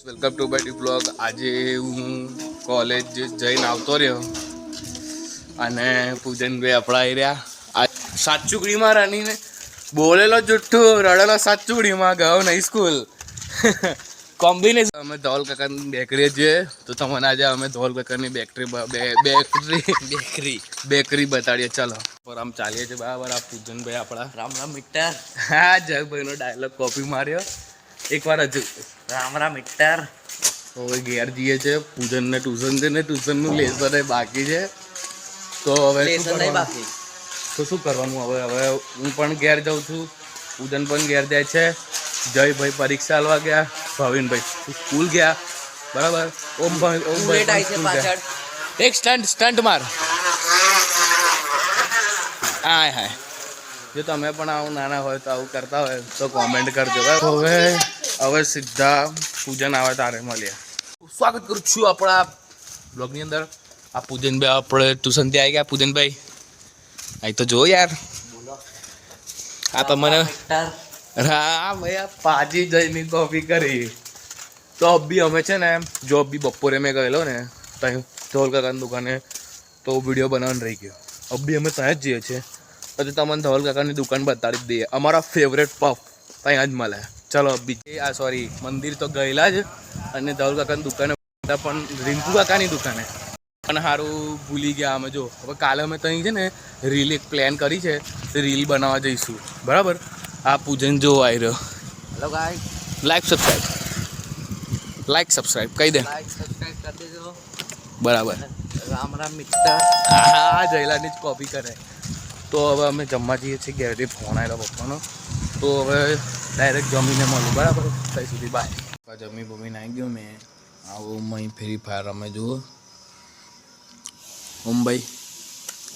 Welcome to my blog. આજે હું college જઈને આવતો રહ્યો અને પૂજનભાઈ આપણા આવી રહ્યા. આ સાતચુકડીમાં રણીને બોલેલો જુઠ્ઠું રડેલો સાતચુકડીમાં ગયો નહીં સ્કૂલ. કોમ્બિનેશન. અમે ધોલ કાકાની બેકરી જઈએ તો તમને આજે અમે ધોલ કાકાની બેકરી બતાડીએ. ચાલો પર આમ ચાલીએ છીએ બરાબર. આ પૂજનભાઈ આપણા રામ રામ મિત્ર. હા જગભાઈનો ડાયલોગ કોપી માર્યો એકવાર હજુ. રામ રામ મિત્ર. હવે ઘેર જઈએ છે. પૂજનને ટ્યુશન છે ને ટ્યુશનનું લેસન બાકી છે. તો હવે શું કરવાનું હવે હું પણ ઘેર જાઉં છું. પૂજન પણ ઘેર જાય છે. જયભાઈ પરીક્ષા આલવા ગયા. ભાવિનભાઈ સ્કૂલ ગયા બરાબર. ઓમભાઈ એક સ્ટન્ટ માર. હાય હાય. જો તમે પણ આવું નાના હોય તો આવું કરતા હોય તો કોમેન્ટ કરજો. હવે સીધા પૂજન આવે તારે મળીએ. સ્વાગત કરું છું આપણા બ્લોગની અંદર. આ પૂજનભાઈ આપણે ટ્યુશનથી આવી ગયા. પૂજનભાઈ અહીં તો જો યાર. આ તો મને હા ભાઈ આ પાજી જઈને કોપી કરી. તો બી અમે છે ને જોબ બી બપોરે મેં ગયેલો ને ત્યાં ધોલ કાકાની દુકાને તો વિડીયો બનાવવાનું રહી ગયો. અબી અમે ત્યાં જ જઈએ છીએ. પછી તમને ધોલ કાકાની દુકાન બતાડી જ દઈએ. અમારા ફેવરેટ પફ ત્યાં જ મળે. ચલો બીજી સોરી મંદિર તો ગયેલા જ અને ધોલ કાકાની દુકાને પણ રિંકુ કાકાની દુકાને પણ સારું ભૂલી ગયા અમે. જો હવે કાલે અમે ત્યાં છે ને રીલ એક પ્લાન કરી છે. રીલ બનાવવા જઈશું બરાબર. આ પૂજન જો આવી રહ્યો. હેલો ગાઈસ, લાઈક સબસ્ક્રાઈબ કહી દે. લાઈક સબસ્ક્રાઇબ કરી દેજો બરાબર. રામ રામ મિત્ર. હા જયલાની જ કોપી કરે. તો હવે અમે જમવા જઈએ છીએ. ઘેરથી ફોન આવેલો પપ્પાનો. તો હવે ડાયરેક્ટ જમીને મળું બરાબર. ત્યાં સુધી બાય. જમી બમીને આવી ગયો મેં. આવું મહી ફ્રી ફાયર અમે જુઓ. મુંબઈ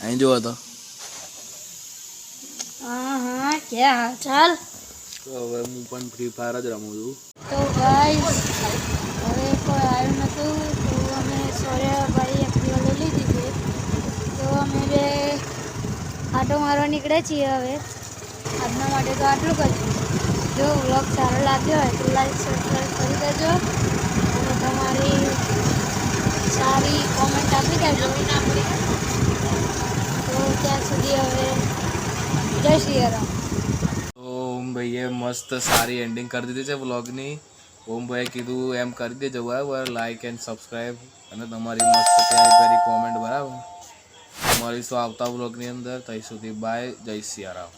અહીં જુઓ તો. हाँ क्या हाल चाल. તો હવે હું પણ ફ્રી ફાયર જ રમું છું. તો ગાઈસ હવે કોઈ આવ્યું નહોતું તો અમે સૂર્યભાઈ એક્ટિવા લઈ લીધી છે. તો અમે બે આટો મારવા નીકળે છીએ. હવે આજના માટે તો આટલું જ. જો વ્લોગ સારો લાગ્યો હોય તો લાઈક સબસ્ક્રાઈબ કરી દેજો અને તમારી સારી કોમેન્ટ આપી દેજો. તો ત્યાં સુધી હવે જય શ્રી રામ. તો ઓમભાઈએ મસ્ત સારી એન્ડિંગ કરી દીધી છે વ્લોગની. ઓમભાઈએ કીધું એમ કરી દેજો બરાબર. લાઇક એન્ડ સબસ્ક્રાઈબ અને તમારી મસ્ત પ્યારી કોમેન્ટ બરાબર. મળીશું આવતા વ્લોગની અંદર. ત્યાં સુધી બાય. જય સિયારામ.